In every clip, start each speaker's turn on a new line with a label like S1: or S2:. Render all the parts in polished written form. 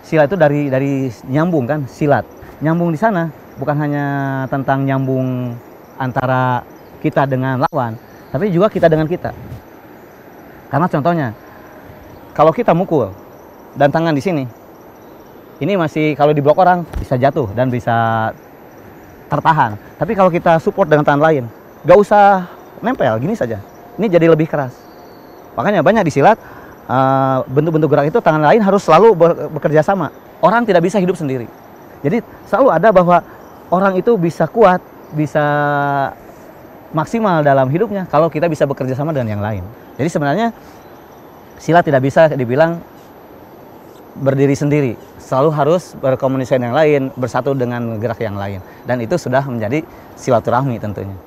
S1: silat itu dari nyambung kan, silat. Nyambung di sana bukan hanya tentang nyambung antara kita dengan lawan, tapi juga kita dengan kita. Karena contohnya, kalau kita mukul dan tangan di sini, ini masih kalau di blok orang bisa jatuh dan bisa tertahan. Tapi kalau kita support dengan tangan lain, gak usah nempel, gini saja. Ini jadi lebih keras. Makanya banyak di silat, bentuk-bentuk gerak itu tangan lain harus selalu bekerja sama. Orang tidak bisa hidup sendiri. Jadi selalu ada bahwa orang itu bisa kuat, bisa maksimal dalam hidupnya kalau kita bisa bekerja sama dengan yang lain. Jadi sebenarnya silat tidak bisa dibilang berdiri sendiri. Selalu harus berkomunikasi dengan yang lain, bersatu dengan gerak yang lain. Dan itu sudah menjadi silaturahmi tentunya.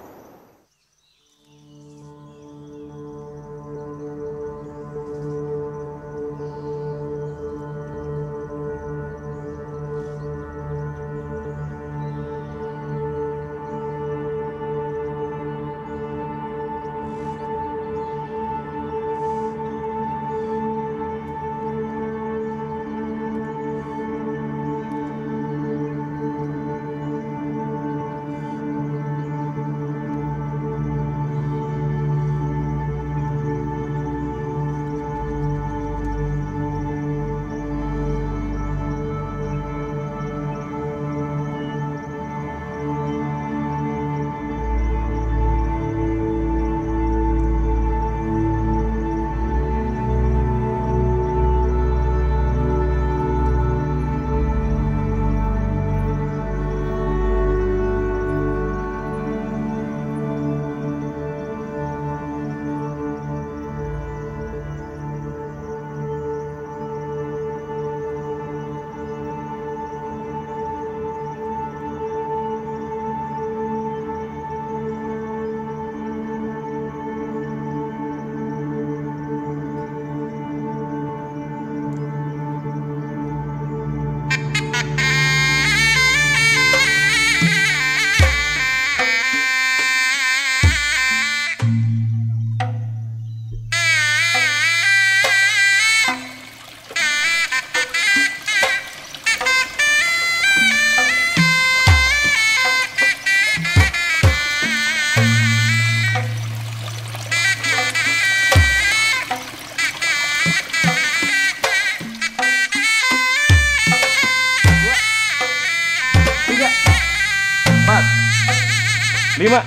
S2: Lima,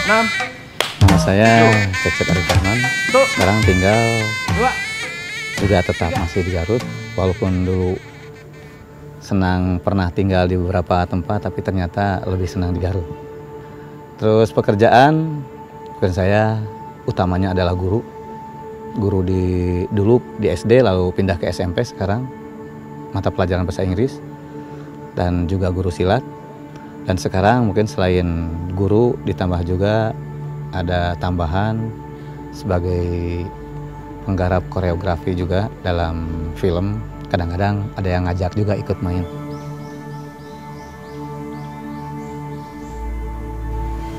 S2: enam.
S3: Nama saya Cecep Arif Rahman. Sekarang tinggal juga tetap masih di Garut. Walaupun dulu senang pernah tinggal di beberapa tempat, tapi ternyata lebih senang di Garut. Terus pekerjaan saya utamanya adalah guru. Guru dulu di SD, lalu pindah ke SMP sekarang. Mata pelajaran bahasa Inggris. Dan juga guru silat. Dan sekarang mungkin selain guru ditambah juga ada tambahan sebagai penggarap koreografi juga dalam film. Kadang-kadang ada yang ngajak juga ikut main.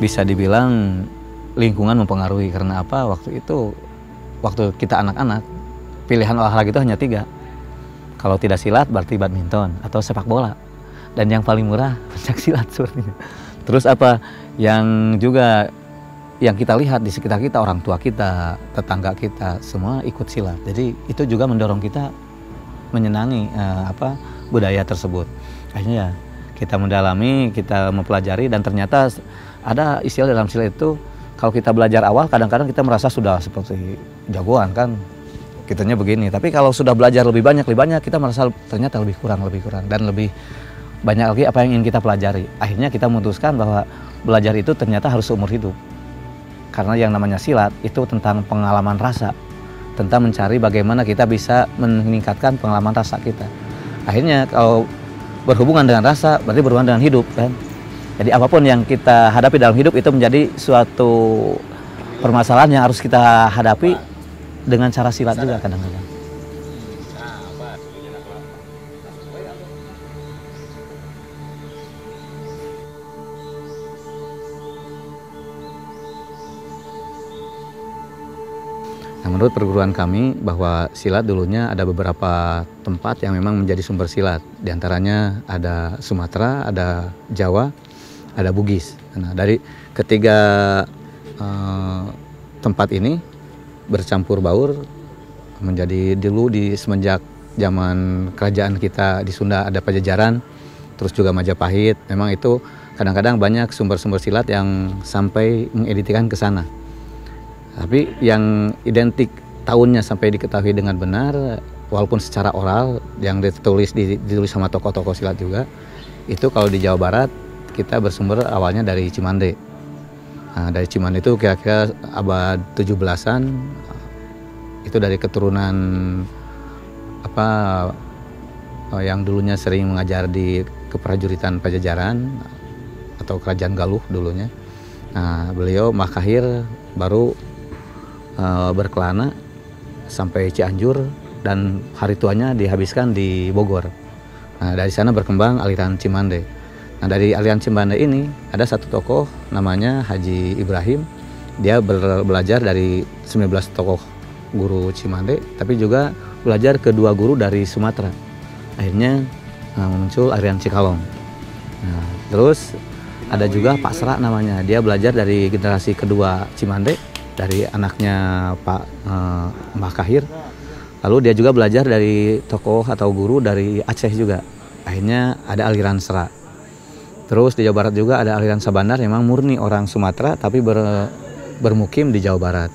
S3: Bisa dibilang lingkungan mempengaruhi karena apa? Waktu kita anak-anak pilihan olahraga itu hanya 3. Kalau tidak silat berarti badminton atau sepak bola. Dan yang paling murah pencak silat sepertinya. Terus apa yang kita lihat di sekitar kita, orang tua kita, tetangga kita, semua ikut silat. Jadi itu juga mendorong kita menyenangi budaya tersebut. Akhirnya kita mendalami, kita mempelajari, dan ternyata ada istilah dalam silat itu, kalau kita belajar awal kadang-kadang kita merasa sudah seperti jagoan kan, kitanya begini. Tapi kalau sudah belajar lebih banyak kita merasa ternyata lebih kurang dan lebih banyak lagi apa yang ingin kita pelajari. Akhirnya kita memutuskan bahwa belajar itu ternyata harus seumur hidup. Karena yang namanya silat itu tentang pengalaman rasa, tentang mencari bagaimana kita bisa meningkatkan pengalaman rasa kita. Akhirnya kalau berhubungan dengan rasa berarti berhubungan dengan hidup kan. Jadi apapun yang kita hadapi dalam hidup itu menjadi suatu permasalahan yang harus kita hadapi dengan cara silat juga kadang-kadang. Nah, menurut perguruan kami bahwa silat dulunya ada beberapa tempat yang memang menjadi sumber silat. Di antaranya ada Sumatera, ada Jawa, ada Bugis. Nah, dari ketiga tempat ini bercampur baur menjadi dulu semenjak zaman kerajaan kita di Sunda ada Pajajaran, terus juga Majapahit. Memang itu kadang-kadang banyak sumber-sumber silat yang sampai mengeditkan ke sana. Tapi yang identik tahunnya sampai diketahui dengan benar, walaupun secara oral yang ditulis sama tokoh-tokoh silat juga, itu kalau di Jawa Barat kita bersumber awalnya dari Cimande. Nah, dari Cimande itu kira-kira abad 17-an, itu dari keturunan yang dulunya sering mengajar di keprajuritan Pajajaran atau Kerajaan Galuh dulunya. Nah, beliau Makahir baru berkelana sampai Cianjur dan hari tuanya dihabiskan di Bogor. Nah, dari sana berkembang aliran Cimande. Nah, dari aliran Cimande ini ada satu tokoh namanya Haji Ibrahim. Dia belajar dari 19 tokoh guru Cimande, tapi juga belajar kedua guru dari Sumatera. Akhirnya muncul aliran Cikalong. Nah, terus ada juga Pak Sera namanya. Dia belajar dari generasi kedua Cimande, dari anaknya Pak Mbah Kahir. Lalu dia juga belajar dari tokoh atau guru dari Aceh juga. Akhirnya ada aliran Sera. Terus di Jawa Barat juga ada aliran Sabandar, memang murni orang Sumatera tapi bermukim di Jawa Barat.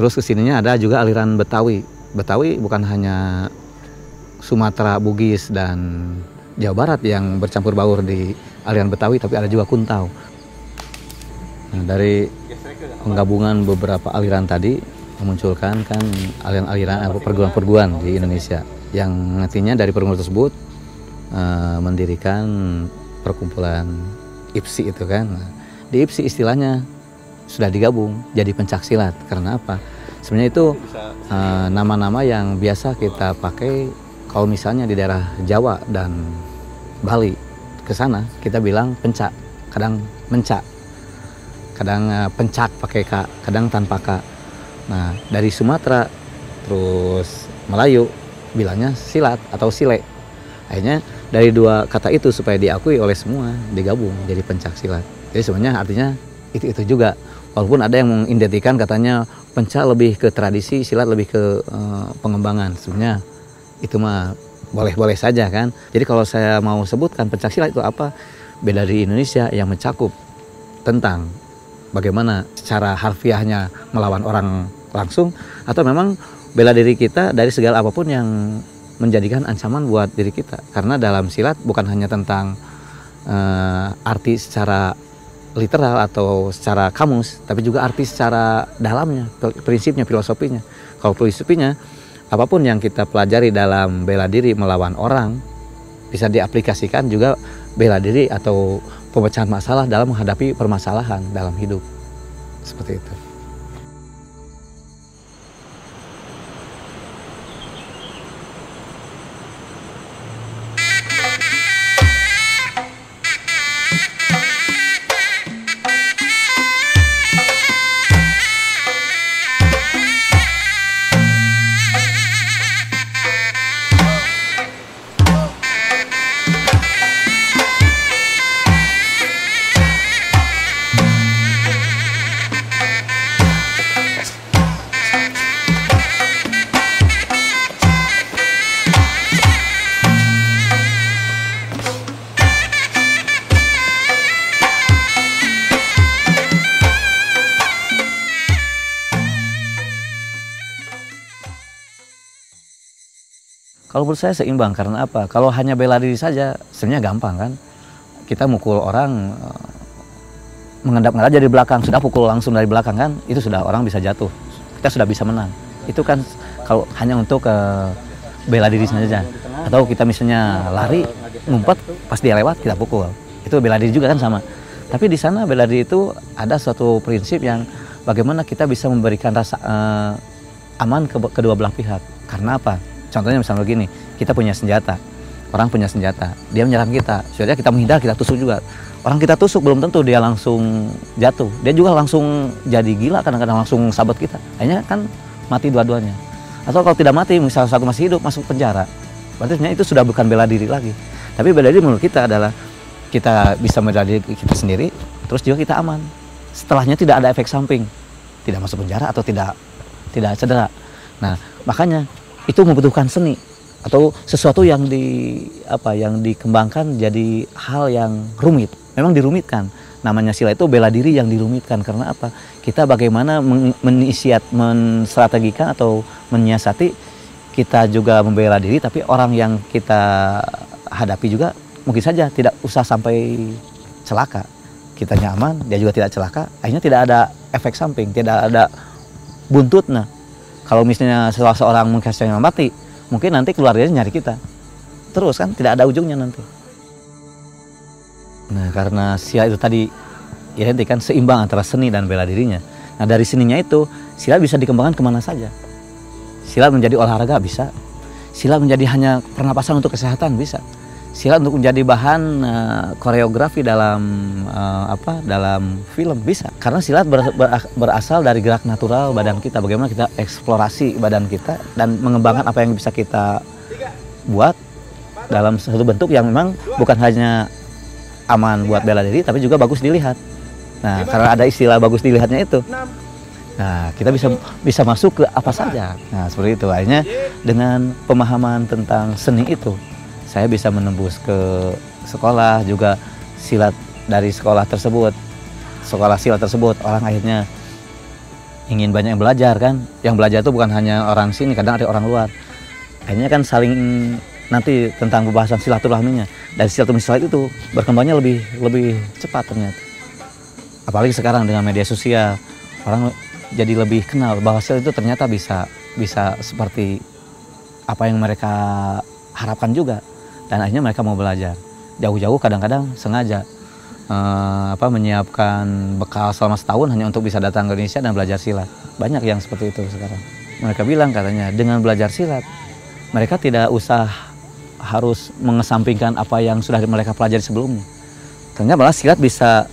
S3: Terus kesininya ada juga aliran Betawi. Betawi bukan hanya Sumatera, Bugis, dan Jawa Barat yang bercampur baur di aliran Betawi, tapi ada juga Kuntau. Nah, dari penggabungan beberapa aliran tadi memunculkan kan aliran-aliran perguruan-perguruan di Indonesia yang nantinya dari perguruan tersebut mendirikan perkumpulan IPSI itu kan. Nah, di IPSI istilahnya sudah digabung jadi pencak silat. Karena apa? Sebenarnya itu nama-nama yang biasa kita pakai kalau misalnya di daerah Jawa dan Bali ke sana kita bilang pencak, kadang mencak. Kadang pencak pakai K, kadang tanpa K. Nah, dari Sumatera terus Melayu bilangnya silat atau sile. Akhirnya dari dua kata itu supaya diakui oleh semua digabung jadi pencak silat. Jadi sebenarnya artinya itu juga. Walaupun ada yang mengidentikan katanya pencak lebih ke tradisi, silat lebih ke pengembangan. Sebenarnya itu mah boleh-boleh saja kan. Jadi kalau saya mau sebutkan pencak silat itu apa? Bela diri Indonesia yang mencakup tentang bagaimana secara harfiahnya melawan orang langsung, atau memang bela diri kita dari segala apapun yang menjadikan ancaman buat diri kita. Karena dalam silat bukan hanya tentang arti secara literal atau secara kamus, tapi juga arti secara dalamnya, prinsipnya, filosofinya. Kalau filosofinya, apapun yang kita pelajari dalam bela diri melawan orang bisa diaplikasikan juga bela diri atau pemecahan masalah dalam menghadapi permasalahan dalam hidup. Seperti itu. Kalau menurut saya seimbang, karena apa? Kalau hanya bela diri saja, sebenarnya gampang kan. Kita mukul orang, mengendap-endap dari belakang, sudah pukul langsung dari belakang kan, itu sudah orang bisa jatuh. Kita sudah bisa menang. Itu kan kalau hanya untuk bela diri saja. Atau kita misalnya lari, ngumpet, pas dia lewat kita pukul. Itu bela diri juga kan sama. Tapi di sana bela diri itu ada suatu prinsip yang bagaimana kita bisa memberikan rasa aman ke kedua belah pihak. Karena apa? Contohnya misalnya begini, kita punya senjata, orang punya senjata, dia menyerang kita, sudah kita menghindar, kita tusuk juga. Orang kita tusuk belum tentu dia langsung jatuh, dia juga langsung jadi gila, kadang-kadang langsung sahabat kita. Akhirnya kan mati dua-duanya. Atau kalau tidak mati, misal satu masih hidup, masuk penjara. Berarti sebenarnya itu sudah bukan bela diri lagi. Tapi bela diri menurut kita adalah kita bisa bela diri kita sendiri, terus juga kita aman. Setelahnya tidak ada efek samping, tidak masuk penjara atau tidak cedera. Nah, makanya itu membutuhkan seni atau sesuatu yang dikembangkan jadi hal yang rumit. Memang dirumitkan. Namanya silat itu bela diri yang dirumitkan karena apa? Kita bagaimana menstrategikan atau menyiasati kita juga membela diri, tapi orang yang kita hadapi juga mungkin saja tidak usah sampai celaka. Kita nyaman, dia juga tidak celaka. Akhirnya tidak ada efek samping, tidak ada buntutnya. Kalau misalnya seorang mungkin mati, mungkin nanti keluarganya nyari kita. Terus kan tidak ada ujungnya nanti. Nah, karena silat itu tadi identik kan seimbang antara seni dan bela dirinya. Nah, dari seninya itu silat bisa dikembangkan kemana saja. Silat menjadi olahraga bisa. Silat menjadi hanya pernapasan untuk kesehatan bisa. Silat untuk menjadi bahan koreografi dalam dalam film bisa. Karena silat berasal dari gerak natural badan kita. Bagaimana kita eksplorasi badan kita dan mengembangkan apa yang bisa kita buat dalam satu bentuk yang memang bukan hanya aman buat bela diri, tapi juga bagus dilihat. Nah, karena ada istilah bagus dilihatnya itu, nah kita bisa masuk ke apa saja. Nah, seperti itu. Akhirnya dengan pemahaman tentang seni itu, saya bisa menembus ke sekolah juga silat dari sekolah silat tersebut. Orang akhirnya ingin banyak yang belajar kan. Yang belajar itu bukan hanya orang sini, kadang ada orang luar. Akhirnya kan saling nanti tentang pembahasan silaturahminya. Dari silaturahmi silat itu berkembangnya lebih cepat ternyata. Apalagi sekarang dengan media sosial, orang jadi lebih kenal bahwa silat itu ternyata bisa seperti apa yang mereka harapkan juga. Dan akhirnya mereka mau belajar. Jauh-jauh kadang-kadang sengaja menyiapkan bekal selama setahun hanya untuk bisa datang ke Indonesia dan belajar silat. Banyak yang seperti itu sekarang. Mereka bilang katanya dengan belajar silat mereka tidak usah harus mengesampingkan apa yang sudah mereka pelajari sebelumnya. Ternyata malah silat bisa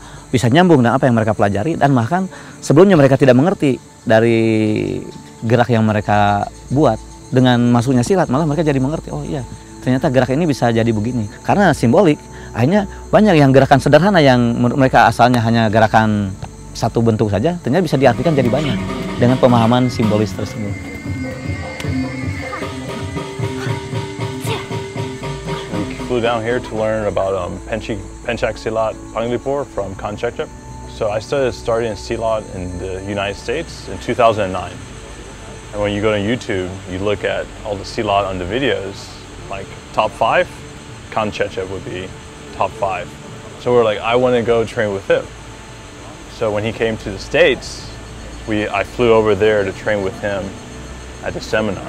S3: nyambung dengan apa yang mereka pelajari, dan bahkan sebelumnya mereka tidak mengerti dari gerak yang mereka buat. Dengan masuknya silat malah mereka jadi mengerti, oh iya ternyata gerak ini bisa jadi begini. Karena simbolik, akhirnya banyak yang gerakan sederhana yang menurut mereka asalnya hanya gerakan satu bentuk saja, ternyata bisa diartikan jadi banyak dengan pemahaman simbolis tersebut.
S4: Flew down here to learn about Pencak Silat Panglipur from Khan Checep. So I started studying Silat in the United States in 2009. And when you go to YouTube, you look at all the Silat on the videos, like top 5, Khan Checep would be top 5. So we're like, I want to go train with him. So when he came to the States, I flew over there to train with him at the seminar.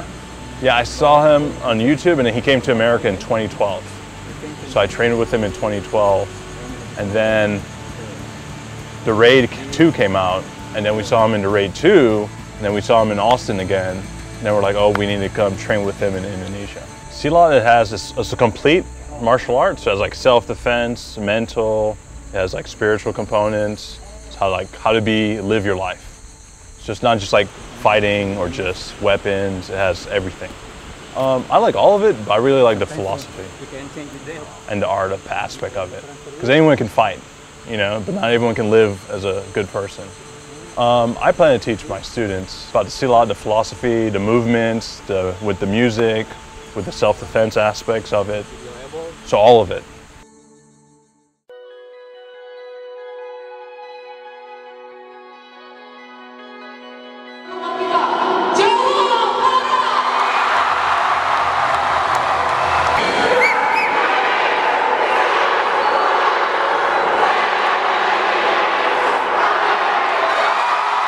S4: Yeah, I saw him on YouTube, and then he came to America in 2012. So I trained with him in 2012, and then the Raid 2 came out, and then we saw him in the Raid 2, and then we saw him in Austin again, and then we're like, oh, we need to come train with him in Indonesia. Silat, it's a complete martial arts. So it has like self-defense, mental, it has like spiritual components. It's how to live your life. It's just not just like fighting or just weapons. It has everything. I like all of it, but I really like the philosophy and the art aspect of it. Because anyone can fight, but not everyone can live as a good person. I plan to teach my students about the Silat, the philosophy, the movements, with the music, with the self-defense aspects of it. So all of it.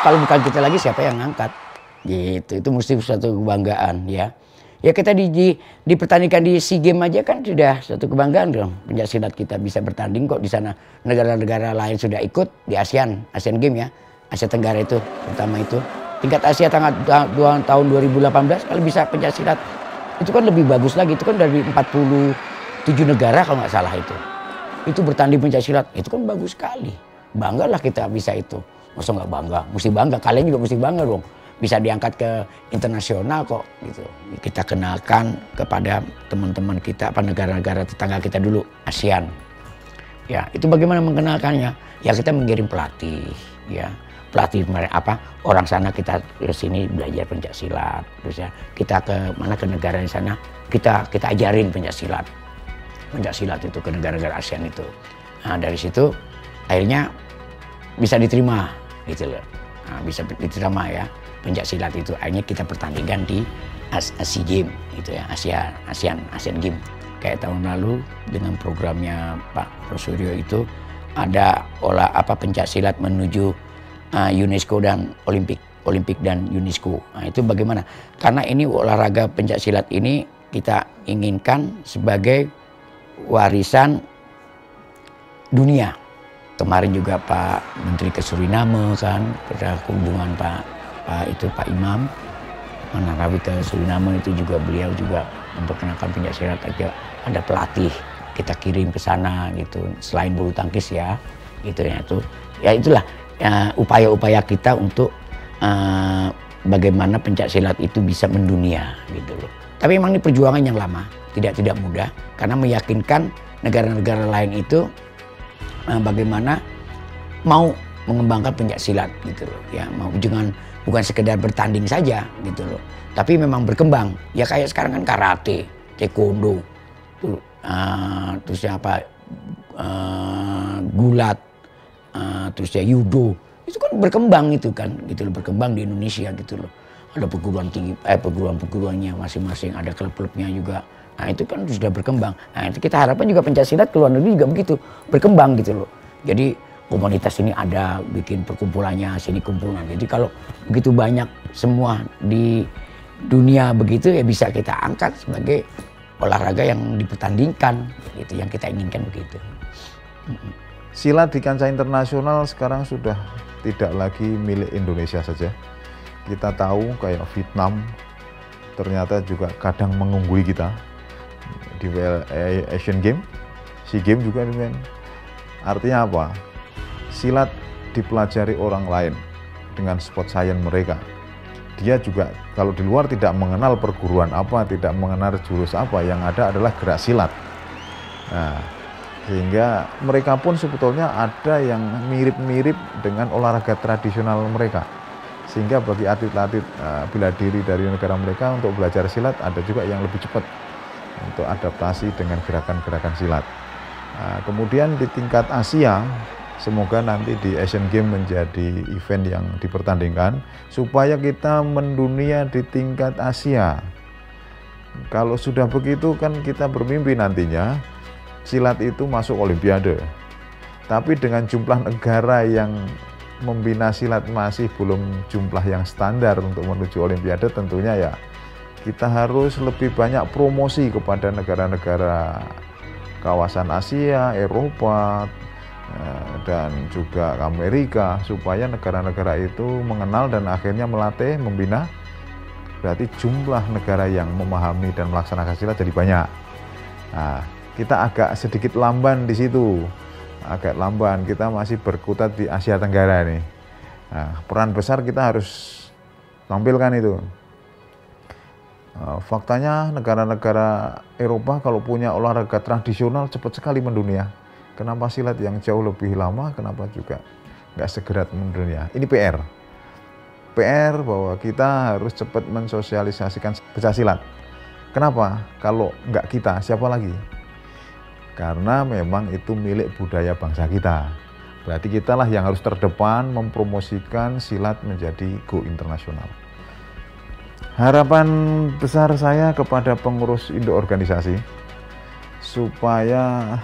S5: Kalau bukan kita lagi siapa yang ngangkat gitu, itu mesti suatu kebanggaan ya. Ya kita dipertandingkan di SEA Games aja kan sudah suatu kebanggaan dong. Pencaksilat kita bisa bertanding kok di sana. Negara-negara lain sudah ikut di Asian Games ya. Asia Tenggara itu pertama itu. Tingkat Asia tahun 2018 kalau bisa pencaksilat itu kan lebih bagus lagi. Itu kan dari 47 negara kalau nggak salah itu. Itu bertanding pencaksilat itu kan bagus sekali. Banggalah kita bisa itu. Masa nggak bangga? Mesti bangga. Kalian juga mesti bangga dong. bisa diangkat ke internasional kok gitu. Kita kenalkan kepada teman-teman kita, negara-negara tetangga kita dulu, ASEAN. Ya, itu bagaimana mengenalkannya? Ya kita mengirim pelatih, ya. Pelatih orang sana kita ke sini belajar pencak silat, terus ya kita ke negara di sana kita ajarin pencak silat itu ke negara-negara ASEAN itu. Nah dari situ akhirnya bisa diterima gitu loh, bisa diterima ya pencak silat itu. Akhirnya kita pertandingan di SEA Games gitu ya, ASEAN Games. Kayak tahun lalu dengan programnya Pak Rosuryo itu ada pencak silat menuju UNESCO dan Olimpik dan UNESCO. Nah, itu bagaimana? Karena ini olahraga pencak silat ini kita inginkan sebagai warisan dunia. Kemarin juga Pak Menteri ke Suriname kan, pada kunjungan Pak Imam Narawi ke Suriname itu juga beliau juga memperkenalkan pencak silat, ada pelatih kita kirim ke sana gitu. Selain bulu tangkis ya, gitu ya itu. Ya itulah upaya-upaya kita untuk bagaimana pencak silat itu bisa mendunia gitu loh. Tapi memang ini perjuangan yang lama, tidak mudah karena meyakinkan negara-negara lain itu bagaimana mau mengembangkan pencak silat gitu loh. Ya, bukan sekedar bertanding saja gitu loh. Tapi memang berkembang. Ya kayak sekarang kan karate, taekwondo, terus gulat, terus ya judo, itu kan berkembang itu kan gitu loh, berkembang di Indonesia gitu loh. Ada perguruan tinggi, perguruannya masing-masing, ada klub-klubnya juga. Nah itu kan sudah berkembang. Nah itu kita harapkan juga pencak silat ke luar negeri juga begitu, berkembang gitu loh. Jadi komunitas ini ada bikin perkumpulannya, sini kumpulan. Jadi kalau begitu banyak semua di dunia begitu ya bisa kita angkat sebagai olahraga yang dipertandingkan gitu, yang kita inginkan begitu.
S6: Silat di kancah internasional sekarang sudah tidak lagi milik Indonesia saja. Kita tahu kayak Vietnam ternyata juga kadang mengungguli kita di Asian Games, SEA Games juga demikian. Artinya apa? Silat dipelajari orang lain dengan sport science mereka. Dia juga kalau di luar tidak mengenal perguruan apa, tidak mengenal jurus apa, yang ada adalah gerak silat. Nah, sehingga mereka pun sebetulnya ada yang mirip-mirip dengan olahraga tradisional mereka. Sehingga bagi atlet-atlet bela diri dari negara mereka untuk belajar silat ada juga yang lebih cepat untuk adaptasi dengan gerakan-gerakan silat. Nah, kemudian di tingkat Asia, semoga nanti di Asian Games menjadi event yang dipertandingkan supaya kita mendunia di tingkat Asia. Kalau sudah begitu kan kita bermimpi nantinya silat itu masuk Olimpiade. Tapi dengan jumlah negara yang membina silat masih belum jumlah yang standar untuk menuju Olimpiade, tentunya ya kita harus lebih banyak promosi kepada negara-negara kawasan Asia, Eropa, dan juga Amerika supaya negara-negara itu mengenal dan akhirnya melatih, membina. Berarti jumlah negara yang memahami dan melaksanakan silat jadi banyak. Nah, kita agak sedikit lamban di situ, agak lamban. Kita masih berkutat di Asia Tenggara nih. Nah, peran besar kita harus tampilkan itu. Faktanya negara-negara Eropa kalau punya olahraga tradisional cepat sekali mendunia. Kenapa silat yang jauh lebih lama, kenapa juga nggak segera mendunia? Ini PR bahwa kita harus cepat mensosialisasikan pencak silat. Kenapa? Kalau nggak kita, siapa lagi? Karena memang itu milik budaya bangsa kita. Berarti kitalah yang harus terdepan mempromosikan silat menjadi go internasional. Harapan besar saya kepada pengurus induk organisasi supaya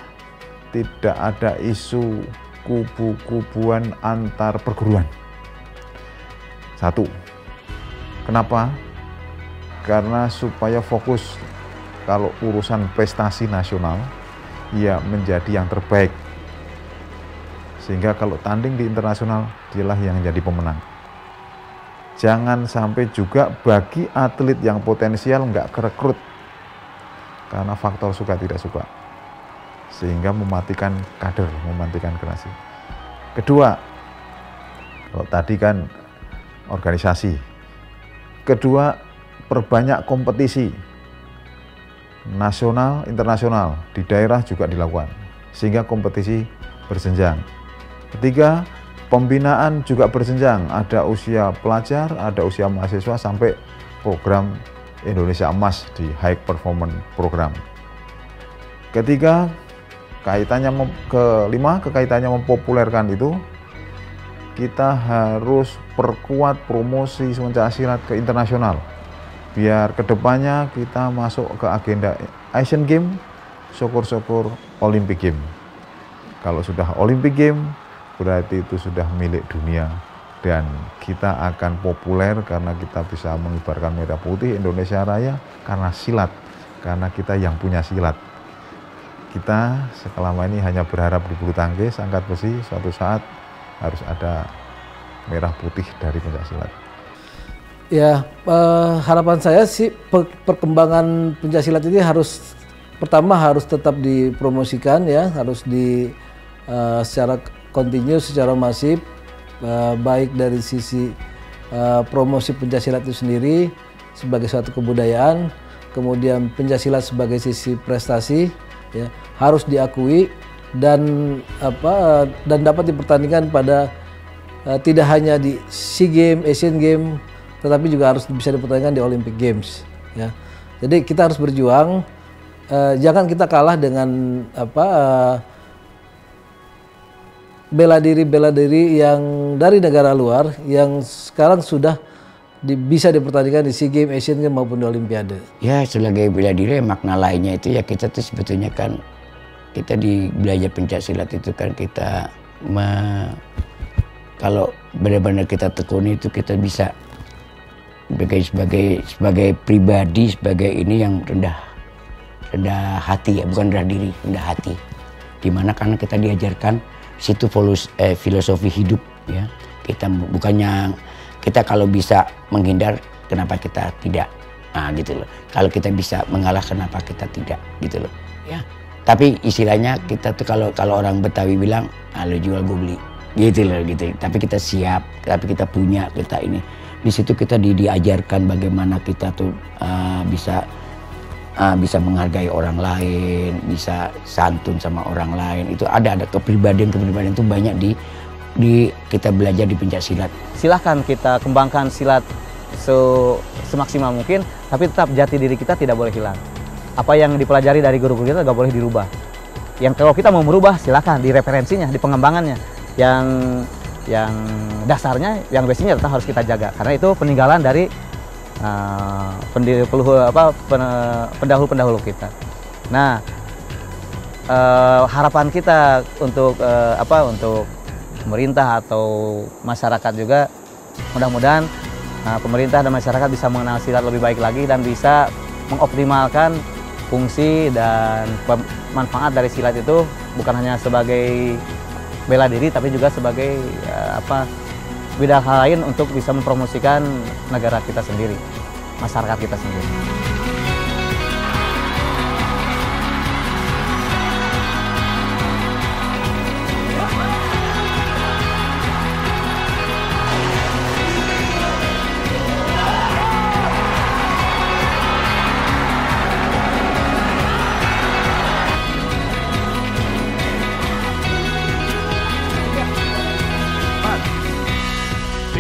S6: tidak ada isu kubu-kubuan antar perguruan. Satu, kenapa? Karena supaya fokus kalau urusan prestasi nasional ya menjadi yang terbaik, sehingga kalau tanding di internasional dialah yang jadi pemenang. Jangan sampai juga bagi atlet yang potensial nggak kerekrut karena faktor suka tidak suka, sehingga mematikan kader, mematikan generasi. Kedua, kalau tadi kan organisasi, Kedua, perbanyak kompetisi nasional, internasional, di daerah juga dilakukan, sehingga kompetisi berjenjang. Ketiga, pembinaan juga berjenjang, ada usia pelajar, ada usia mahasiswa, sampai program Indonesia Emas di High Performance Program. Ketiga, kelima, kaitannya mempopulerkan itu, kita harus perkuat promosi pencaksilat ke internasional, biar kedepannya kita masuk ke agenda Asian Games, syukur-syukur Olympic Games. Kalau sudah Olympic Games, berarti itu sudah milik dunia, dan kita akan populer karena kita bisa mengibarkan merah putih Indonesia Raya karena silat, karena kita yang punya silat. Kita selama ini hanya berharap di bulu tangkis, angkat besi, suatu saat harus ada merah putih dari pencaksilat.
S7: Ya, harapan saya sih perkembangan pencaksilat ini pertama harus tetap dipromosikan ya, harus secara kontinu, secara masif, baik dari sisi promosi pencaksilat itu sendiri sebagai suatu kebudayaan, kemudian pencaksilat sebagai sisi prestasi ya, harus diakui dan dapat dipertandingkan pada tidak hanya di SEA Games, Asian Games, tetapi juga harus bisa dipertandingkan di Olympic Games ya. Jadi kita harus berjuang, jangan kita kalah dengan bela diri yang dari negara luar yang sekarang sudah bisa dipertandingkan di SEA Games, Asian Games maupun di Olimpiade.
S5: Ya, sebagai bela diri, makna lainnya itu ya kita tuh sebetulnya kan kita di belajar pencaksilat itu kan kita kalau benar-benar kita tekuni itu kita bisa sebagai pribadi, sebagai ini yang rendah hati ya, bukan rendah diri, rendah hati. Dimana karena kita diajarkan situ filosofi hidup ya. Kita kalau bisa menghindar, kenapa kita tidak? Nah gitu loh. Kalau kita bisa mengalah, kenapa kita tidak? Gitu loh. Ya. Tapi istilahnya kita tuh kalau orang Betawi bilang, lo jual gue beli. Gitu loh gitu. Tapi kita siap, tapi kita punya, kita ini. Di situ kita diajarkan bagaimana kita tuh bisa menghargai orang lain, bisa santun sama orang lain. Itu ada kepribadian itu banyak di kita belajar di pencaksilat.
S1: Silahkan kita kembangkan silat semaksimal mungkin, tapi tetap jati diri kita tidak boleh hilang. Apa yang dipelajari dari guru-guru kita nggak boleh dirubah. Yang kalau kita mau merubah, silahkan di referensinya, di pengembangannya. Yang dasarnya, yang basicnya tetap harus kita jaga, karena itu peninggalan dari pendahulu-pendahulu kita. Nah, harapan kita untuk pemerintah atau masyarakat juga, mudah-mudahan pemerintah dan masyarakat bisa mengenal silat lebih baik lagi dan bisa mengoptimalkan fungsi dan manfaat dari silat itu, bukan hanya sebagai bela diri tapi juga sebagai bidang hal lain untuk bisa mempromosikan negara kita sendiri, masyarakat kita sendiri.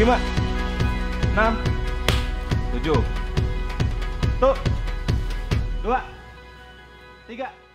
S2: Lima, 6, 7, 1, 2, 3.